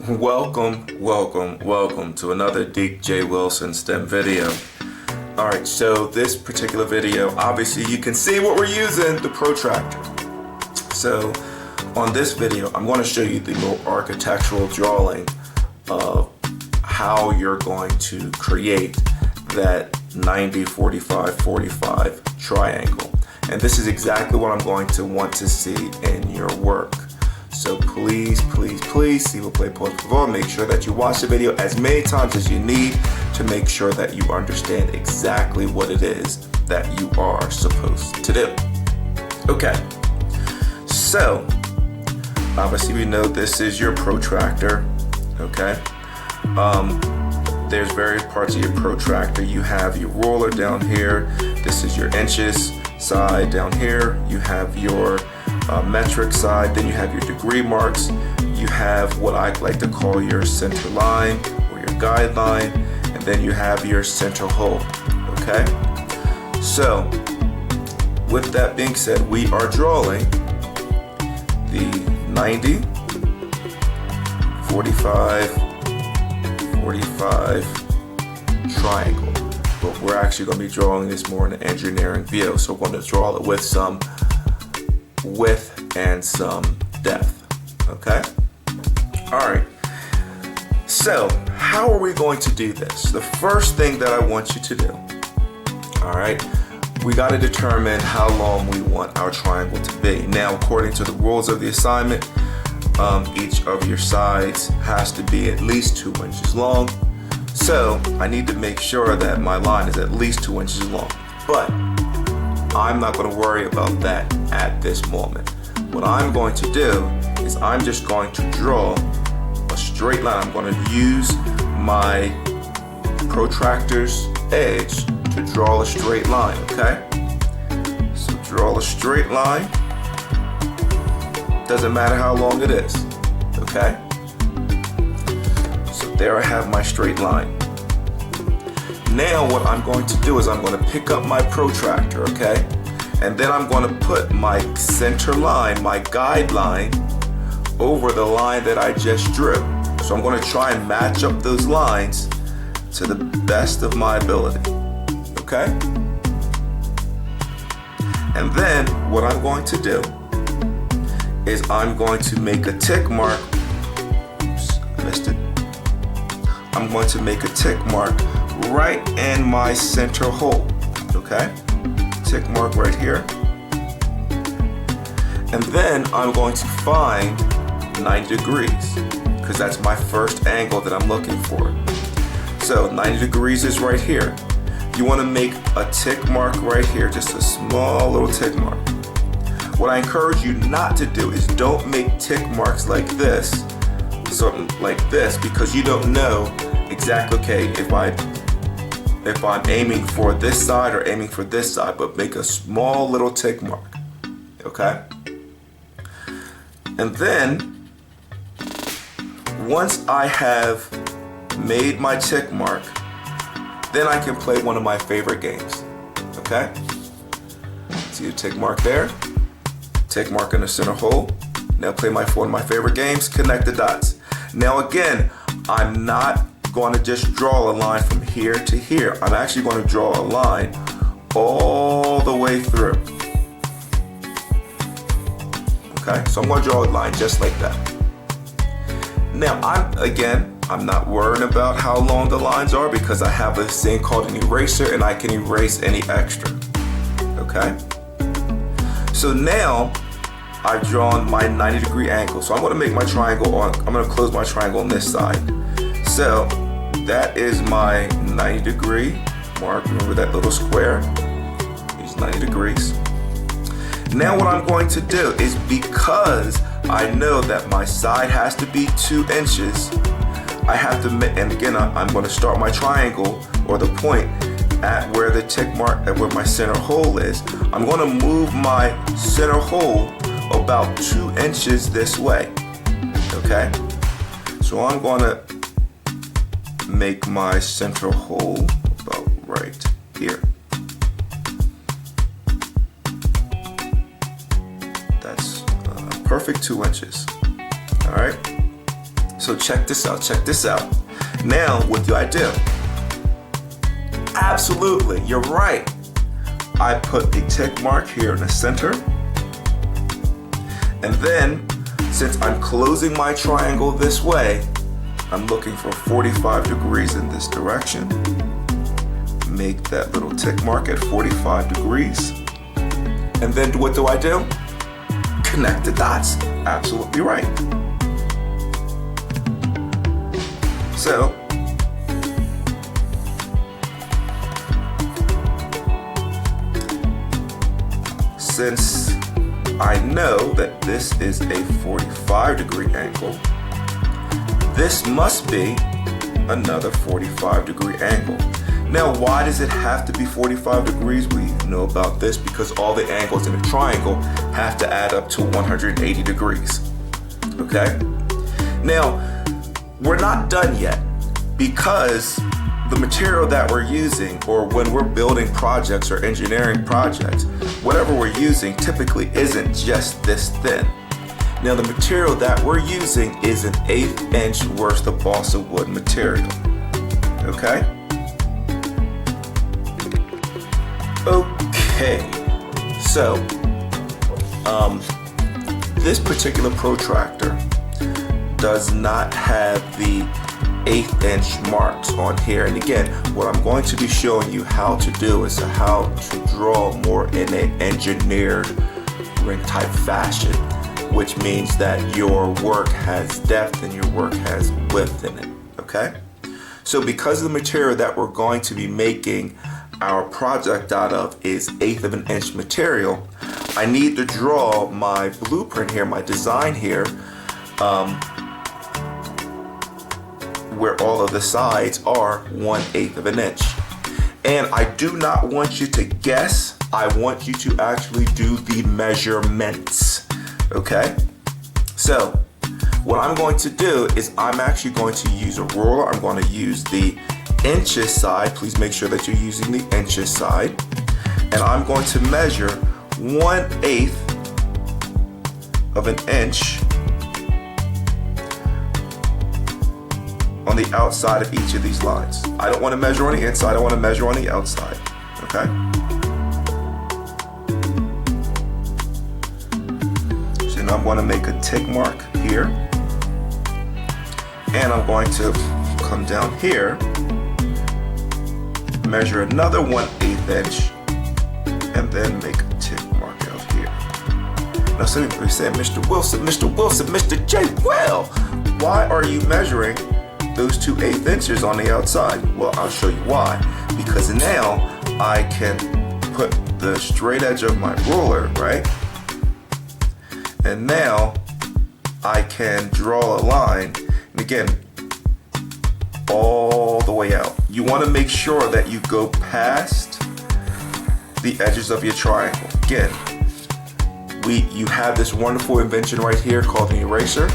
Welcome to another Deke J. Wilson STEM video. Alright, so this particular video, obviously you can see what we're using, the protractor. So on this video, I'm going to show you the little architectural drawing of how you're going to create that 90, 45, 45 triangle. And this is exactly what I'm going to want to see in your work. So please see what play pause before. Make sure that you watch the video as many times as you need to make sure that you understand exactly what it is that you are supposed to do. Okay, so obviously we know this is your protractor. Okay, there's various parts of your protractor. You have your ruler down here. This is your inches side down here. You have your metric side, then you have your degree marks, you have what I like to call your center line or your guideline, and then you have your center hole. Okay, so with that being said, we are drawing the 90, 45, 45 triangle, but we're actually going to be drawing this more in an engineering view, so we're going to draw it with some width and some depth. Okay, all right, so how are we going to do this? The first thing that I want you to do, all right, we got to determine how long we want our triangle to be. Now, according to the rules of the assignment, each of your sides has to be at least 2 inches long, so I need to make sure that my line is at least 2 inches long, but I'm not going to worry about that at this moment. What I'm going to do is I'm just going to draw a straight line. I'm going to use my protractor's edge to draw a straight line, okay? So draw a straight line. Doesn't matter how long it is, okay? So there I have my straight line. Now what I'm going to do is I'm going to pick up my protractor, okay? And then I'm going to put my center line, my guideline, over the line that I just drew. So I'm going to try and match up those lines to the best of my ability, okay? And then what I'm going to do is I'm going to make a tick mark. Oops, I missed it. I'm going to make a tick mark right in my center hole, okay? Tick mark right here. And then I'm going to find 90 degrees because that's my first angle that I'm looking for. So 90 degrees is right here. You want to make a tick mark right here, just a small little tick mark. What I encourage you not to do is don't make tick marks like this, something like this, because you don't know exactly, okay, if I'm aiming for this side or aiming for this side, but make a small little tick mark, okay? And then, once I have made my tick mark, then I can play one of my favorite games, okay? See the tick mark there? Tick mark in the center hole. Now play one of my favorite games, connect the dots. Now again, I'm not going to just draw a line from here to here. I'm actually going to draw a line all the way through. Okay, so I'm going to draw a line just like that. Now, I'm not worrying about how long the lines are because I have this thing called an eraser and I can erase any extra. Okay, so now I've drawn my 90-degree angle. So I'm going to make my triangle I'm going to close my triangle on this side. So that is my 90-degree mark. Remember that little square? It's 90 degrees. Now what I'm going to do is, because I know that my side has to be 2 inches, I have to, and again, I'm going to start my triangle or the point at where the tick mark, at where my center hole is. I'm going to move my center hole about 2 inches this way. Okay? So I'm going to make my central hole about right here. That's perfect 2 inches. All right. So check this out, check this out. Now, what do I do? Absolutely, you're right. I put the tick mark here in the center. And then, since I'm closing my triangle this way, I'm looking for 45 degrees in this direction. Make that little tick mark at 45 degrees. And then what do? Connect the dots. Absolutely right. So, since I know that this is a 45-degree angle, this must be another 45-degree angle. Now, why does it have to be 45 degrees? We know about this because all the angles in a triangle have to add up to 180 degrees. Okay? Now, we're not done yet because the material that we're using, or when we're building projects or engineering projects, whatever we're using typically isn't just this thin. Now, the material that we're using is an 1/8 inch worth of balsa wood material. Okay? Okay, so this particular protractor does not have the 1/8 inch marks on here. And again, what I'm going to be showing you how to do is how to draw more in an engineered ring type fashion, which means that your work has depth and your work has width in it, okay? So because the material that we're going to be making our project out of is 1/8 of an inch material, I need to draw my blueprint here, my design here, where all of the sides are 1/8 of an inch. And I do not want you to guess, I want you to actually do the measurements, okay? So what I'm going to do is I'm actually going to use a ruler. I'm going to use the inches side. Please make sure that you're using the inches side. And I'm going to measure 1/8 of an inch on the outside of each of these lines. I don't want to measure on the inside, I want to measure on the outside, okay? So now I'm going to make a tick mark here. And I'm going to come down here, measure another 1/8 inch, and then make a tick mark out here. Now some people are saying, Mr. Wilson, Mr. J. Well, why are you measuring those 2/8 inches on the outside? Well, I'll show you why. Because now I can put the straight edge of my ruler, right? And now I can draw a line, and again, all the way out. You want to make sure that you go past the edges of your triangle. Again, you have this wonderful invention right here called an eraser,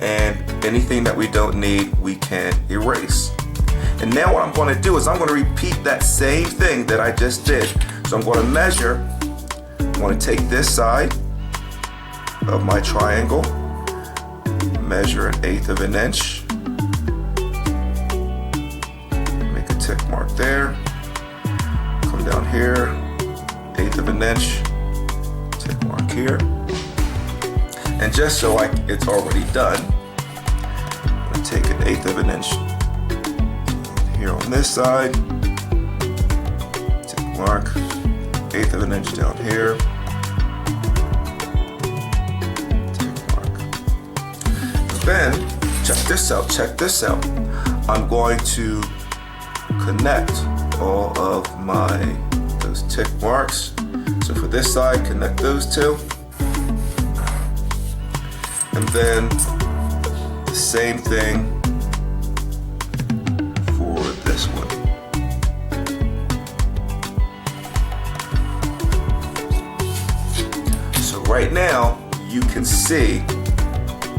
and anything that we don't need, we can erase. And now what I'm going to do is I'm going to repeat that same thing that I just did. So I'm going to measure, I'm going to take this side of my triangle, measure 1/8 of an inch, make a tick mark there, come down here, 1/8 of an inch, tick mark here. And just so it's already done, I'm going to take 1/8 of an inch here on this side, tick mark, 1/8 of an inch down here, tick mark. Then, check this out. I'm going to connect all of those tick marks. So for this side, connect those two. And then the same thing for this one. So right now, you can see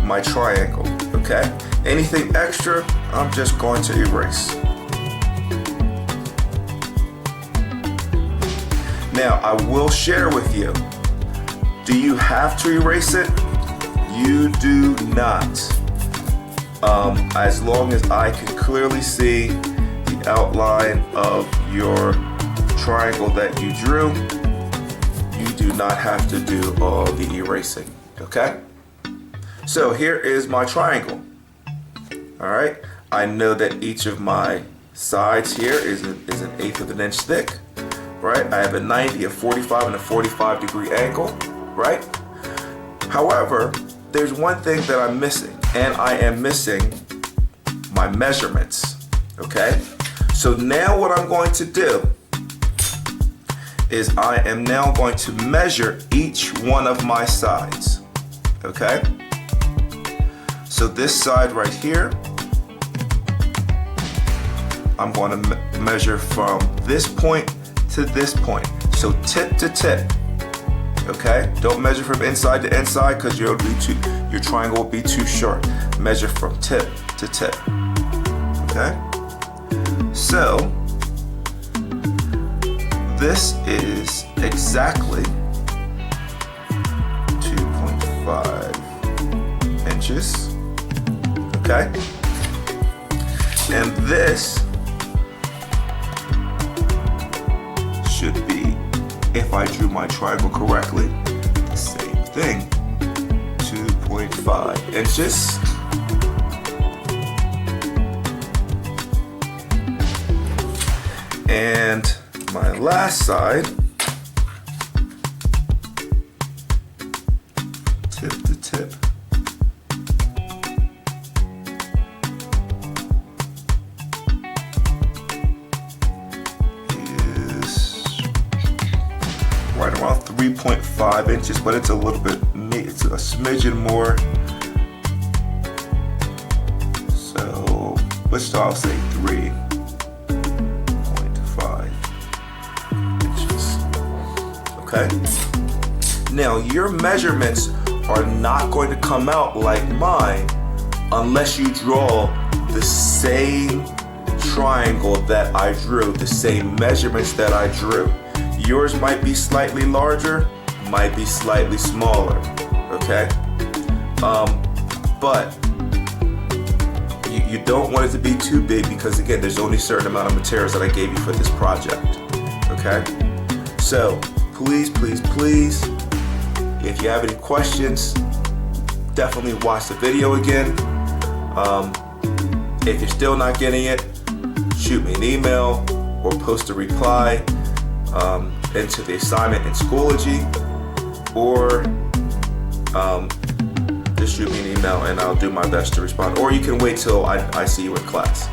my triangle, okay? Anything extra, I'm just going to erase. Now, I will share with you, do you have to erase it? You do not. As long as I can clearly see the outline of your triangle that you drew, you do not have to do all the erasing, okay? So here is my triangle. All right, I know that each of my sides here is an 1/8 of an inch thick, right? I have a 90, a 45, and a 45-degree angle, right? However, there's one thing that I'm missing, and I am missing my measurements, okay? So now what I'm going to do is I am now going to measure each one of my sides, okay? So this side right here, I'm going to measure from this point to this point. So tip to tip, okay? Don't measure from inside to inside because your triangle will be too short. Measure from tip to tip, okay? So this is exactly 2.5 inches, okay? And this should be, if I drew my triangle correctly, the same thing, 2.5 inches. And my last side, tip to tip, right around 3.5 inches, but it's a little bit, it's a smidgen more. So, which I'll say 3.5 inches. Okay? Now, your measurements are not going to come out like mine unless you draw the same triangle that I drew, the same measurements that I drew. Yours might be slightly larger, might be slightly smaller, okay? But you don't want it to be too big because, again, there's only a certain amount of materials that I gave you for this project, okay? So please, please, please, if you have any questions, definitely watch the video again. If you're still not getting it, shoot me an email or post a reply into the assignment in Schoology, or just shoot me an email and I'll do my best to respond. Or you can wait till I see you in class.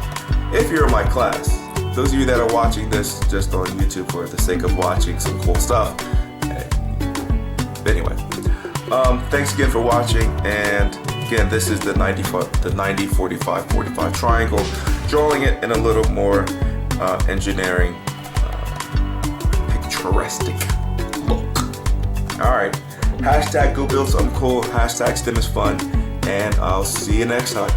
If you're in my class, those of you that are watching this just on YouTube for the sake of watching some cool stuff. Anyway, thanks again for watching, and again, this is the 90-45-45 triangle, drawing it in a little more engineering picturesque look. Alright, hashtag go build something cool, hashtag STEM is fun, and I'll see you next time.